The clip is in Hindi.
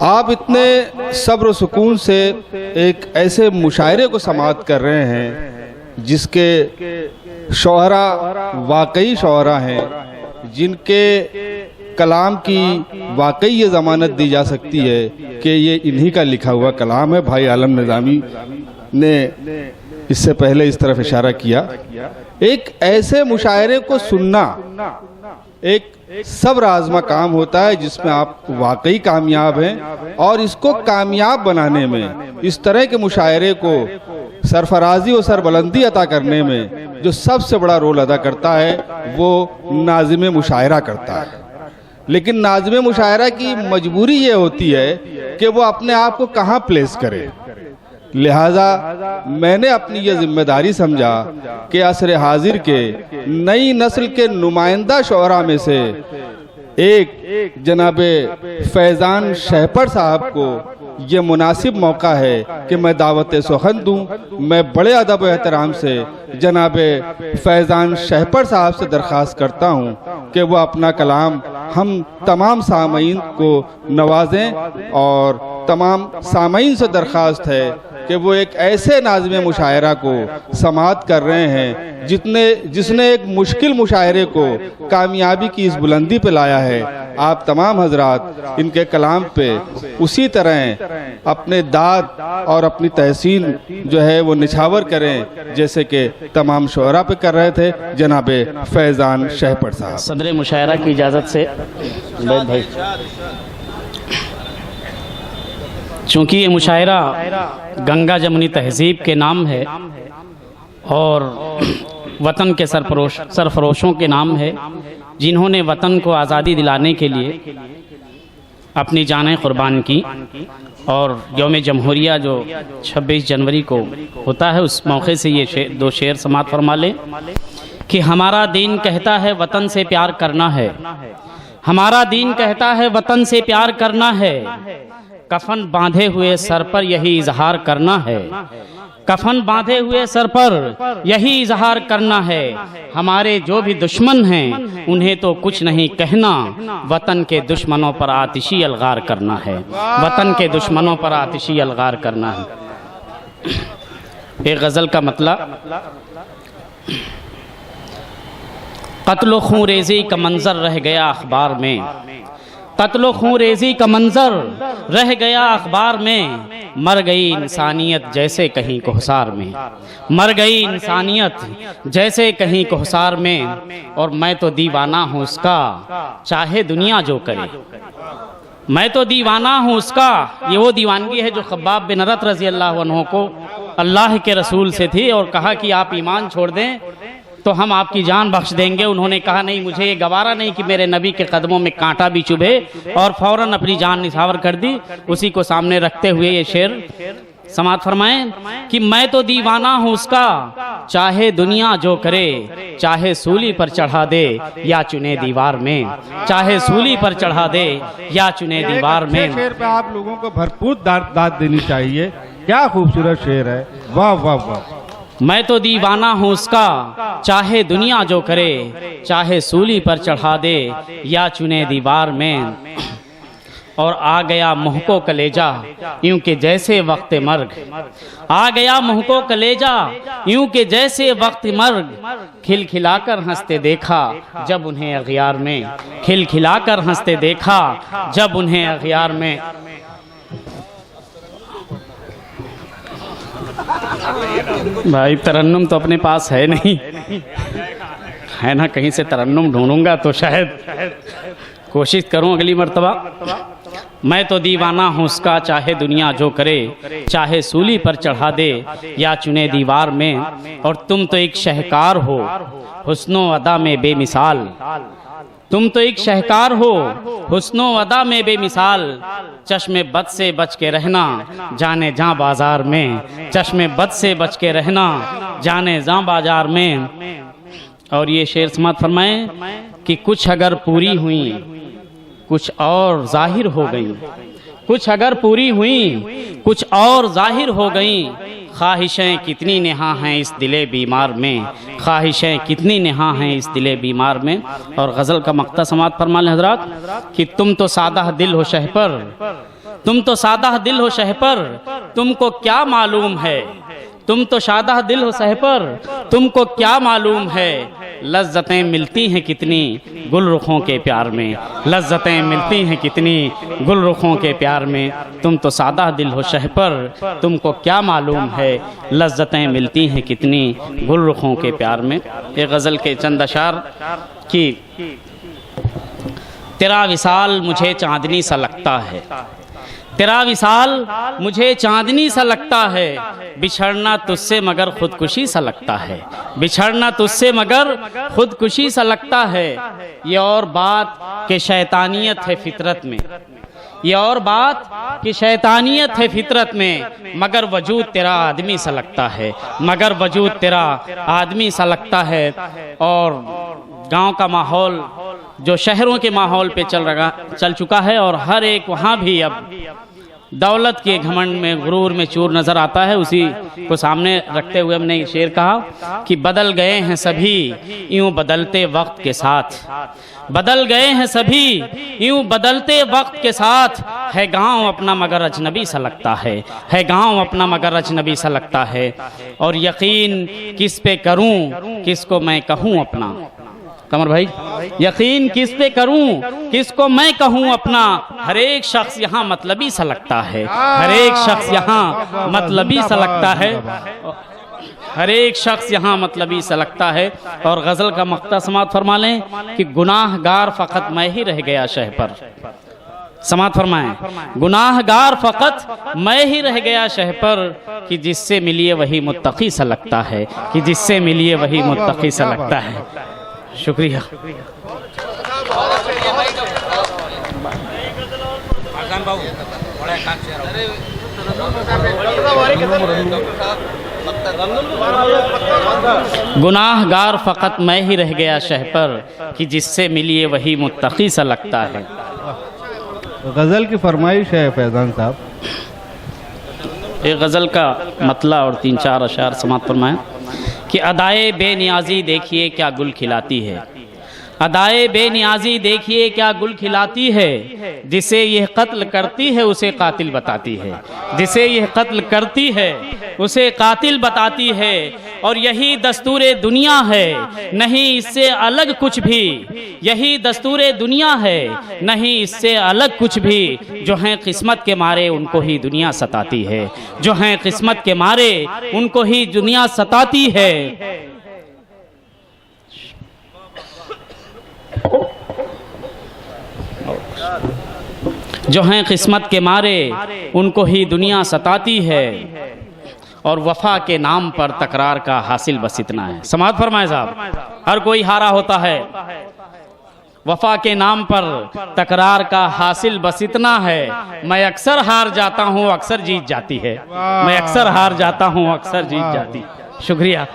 आप इतने सब्र सुकून से एक ऐसे मुशायरे को समाअत कर रहे हैं जिसके शोहरा वाकई शोहरा हैं, जिनके कलाम की वाकई ये ज़मानत दी जा सकती है कि ये इन्हीं का लिखा हुआ कलाम है। भाई आलम निज़ामी ने इससे पहले इस तरफ इशारा किया। एक ऐसे मुशायरे को सुनना एक सब्र आज़मा काम होता है जिसमें आप वाकई कामयाब हैं, और इसको कामयाब बनाने में, इस तरह के मुशायरे को सरफराजी और सरबुलंदी अता करने में जो सबसे बड़ा रोल अदा करता है वो नाज़िम मुशायरा करता है। लेकिन नाज़िम मुशायरा की मजबूरी ये होती है कि वो अपने आप को कहाँ प्लेस करे। लिहाजा मैंने अपनी ये जिम्मेदारी समझा कि असर हाजिर के नई नस्ल के नुमाइंदा शोहरा में से एक जनाबे फैज़ान शहपर साहब को ये मुनासिब मौका है कि मैं दावत सुखन दूँ। मैं बड़े अदब व एहतराम से जनाबे फैज़ान शहपर साहब से दरख्वास्त करता हूँ कि वह अपना कलाम हम तमाम सामईन को नवाजें, और तमाम सामईन से दरख्वास्त है कि वो एक ऐसे नाज़िम मुशायरा को समाअत कर रहे हैं जिसने एक मुश्किल मुशायरे को कामयाबी की इस बुलंदी पे लाया है। आप तमाम हजरात इनके कलाम पे उसी तरह अपने दाद और अपनी तहसीन जो है वो निछावर करें जैसे कि तमाम शोहरा पे कर रहे थे जनाबे फैज़ान शहपर साहब। सदर मुशायरा की इजाज़त से भाई, चूँकि ये मुशायरा गंगा जमुनी तहज़ीब के नाम है और वतन के सरफरोशों के नाम है, जिन्होंने वतन को आज़ादी दिलाने के लिए अपनी जानें क़ुर्बान की, और यौम जमहूरिया जो 26 जनवरी को होता है उस मौके से ये दो शेर समाअत फरमा लें कि हमारा दीन कहता है वतन से प्यार करना है, हमारा दीन कहता है वतन से प्यार करना है, कफन बांधे हुए सर पर यही इजहार करना है, कफन बांधे हुए सर पर यही इजहार करना है। हमारे जो भी दुश्मन हैं उन्हें तो कुछ नहीं कहना, वतन के दुश्मनों पर आतिशी अलगार करना है, वतन के दुश्मनों पर आतिशी अलगार करना है। एक गज़ल का मतलब, क़त्ल खून रेज़ी का मंजर रह गया अखबार में, क़त्ल खून रेज़ी का मंजर रह गया अखबार में, मर गई इंसानियत जैसे कहीं कोहसार में, मर गई इंसानियत जैसे कहीं कोहसार में, और मैं तो दीवाना हूँ उसका चाहे दुनिया जो करे, मैं तो दीवाना हूँ उसका। ये वो दीवानगी है जो खब्बाब बिन अरत रज़ी अल्लाह अन्हु को अल्लाह के रसूल से थी, और कहा कि आप ईमान छोड़ दें तो हम आपकी जान बख्श देंगे। उन्होंने कहा नहीं, मुझे ये गवारा नहीं कि मेरे नबी के कदमों में कांटा भी चुभे, और फौरन अपनी जान निछावर कर दी। उसी को सामने रखते हुए ये शेर समाअत फरमाएं कि मैं तो दीवाना हूँ उसका चाहे दुनिया जो करे, चाहे सूली पर चढ़ा दे या चुने दीवार में, चाहे सूली पर चढ़ा दे या चुने दीवार में। शेर पे आप लोगों को भरपूर दाद देनी चाहिए। क्या खूबसूरत शेर है, वाह वाह वाह। मैं तो दीवाना हूँ उसका चाहे दुनिया जो करे, चाहे सूली पर चढ़ा दे या चुने दीवार में, और आ गया मुँह को कलेजा यूं कि जैसे वक्त मर्ग, आ गया मुँह को कलेजा यूं कि जैसे वक्त मर्ग, खिलखिलाकर हंसते देखा जब उन्हें अगियार में, खिलखिलाकर हंसते देखा जब उन्हें अगियार में। भाई तरन्नुम तो अपने पास है नहीं, है ना, कहीं से तरन्नुम ढूंढूंगा तो शायद कोशिश करूं अगली मर्तबा। मैं तो दीवाना हूँ उसका चाहे दुनिया जो करे, चाहे सूली पर चढ़ा दे या चुने दीवार में, और तुम तो एक शहकार हो हुस्नो अदा में बेमिसाल, तुम तो एक शहकार हो हुस्नो अदा में बेमिसाल, चश्मे बद से बच के रहना जाने जहाँ बाजार में, चश्मे बद से बच के रहना जाने जहाँ बाजार में। और ये शेर समाअत फरमाएं कि कुछ अगर पूरी हुई कुछ और जाहिर हो गई, कुछ अगर पूरी हुई कुछ और जाहिर हो गई, ख्वाहिशें कितनी नेहा हैं इस दिले बीमार में, ख्वाहिशें कितनी नेहा हैं इस दिले बीमार में। और गज़ल का मक़ता समाअत फरमा लें हज़रात कि तुम तो सादा दिल हो शहपर, तुम तो सादा दिल हो शहपर, तुमको क्या मालूम है। तुम तो सादा दिल हो शहपर, तुमको क्या मालूम है। लज्जतें मिलती हैं कितनी गुलरुखों के प्यार में, लज्जतें मिलती हैं कितनी गुलरुखों के प्यार में। तुम तो सादा दिल हो शहपर, तुमको क्या मालूम है। लज्जतें मिलती हैं कितनी गुलरुखों के प्यार में। एक गज़ल के चंद अशार की तेरा विसाल मुझे चांदनी सा लगता है, तेरा विसाल मुझे चांदनी सा लगता है। बिछड़ना तुझसे मगर खुदकुशी सा लगता है, बिछड़ना तुझसे मगर खुदकुशी सा लगता है। ये और बात कि शैतानियत है फितरत में, ये और बात कि शैतानियत है फितरत में। मगर वजूद तेरा आदमी सा लगता है, मगर वजूद तेरा आदमी सा लगता है। और गांव का माहौल जो शहरों के माहौल पे चल चुका है, और हर एक वहाँ भी अब दौलत के घमंड में गुरूर में चूर नज़र आता है। उसी को सामने रखते हुए हमने शेर कहा कि बदल गए हैं सभी यूं बदलते वक्त के साथ, बदल गए हैं सभी यूं बदलते वक्त के साथ। है गांव अपना मगर अजनबी सा लगता है गांव अपना मगर अजनबी सा लगता है। और यकीन किस पे करूं किसको मैं कहूं अपना, कमर भाई, यकीन किस पे करूं किसको मैं कहूं अपना। हर एक शख्स यहाँ मतलबी सा लगता है, हर एक शख्स यहाँ मतलबी सा लगता है, हर एक शख्स यहाँ मतलबी सा लगता है। और गज़ल का मक्ता समात फरमा लें कि गुनाहगार फ़कत मैं ही रह गया शह पर। समात फरमाएं, गुनाहगार फ़कत मैं ही रह गया शह पर, कि जिससे मिलिए वही मुत्तकी सा लगता है, कि जिससे मिलिए वही मुत्तकी सा लगता है। शुक्रिया। गुनाहगार फ़कत मैं ही रह गया शह पर, कि जिससे मिलिए वही मुत्तकी सा लगता है। गज़ल की फरमाइश है फैज़ान साहब। एक गज़ल का मतला और 3-4 अशार समात फरमाएं कि अदाए बेनियाजी देखिए क्या गुल खिलाती है, अदाए बेनियाजी देखिए क्या गुल खिलाती है। जिसे यह कत्ल करती है उसे कातिल बताती है, जिसे यह कत्ल करती है उसे कातिल बताती है। और यही दस्तूरे दुनिया है, नहीं इससे अलग कुछ भी, यही दस्तूरे दुनिया है, नहीं इससे अलग कुछ भी। जो हैं किस्मत के मारे उनको ही दुनिया सताती है, जो हैं किस्मत के मारे उनको ही दुनिया सताती है। जो हैं किस्मत के मारे उनको ही दुनिया सताती है। और वफा के नाम पर तकरार का हासिल बस इतना है। समाअत फरमाए साहब, हर कोई हारा होता है, वफा के नाम पर तकरार का हासिल बस इतना है। मैं अक्सर हार जाता हूँ अक्सर जीत जाती है, मैं अक्सर हार जाता हूँ अक्सर जीत जाती। शुक्रिया।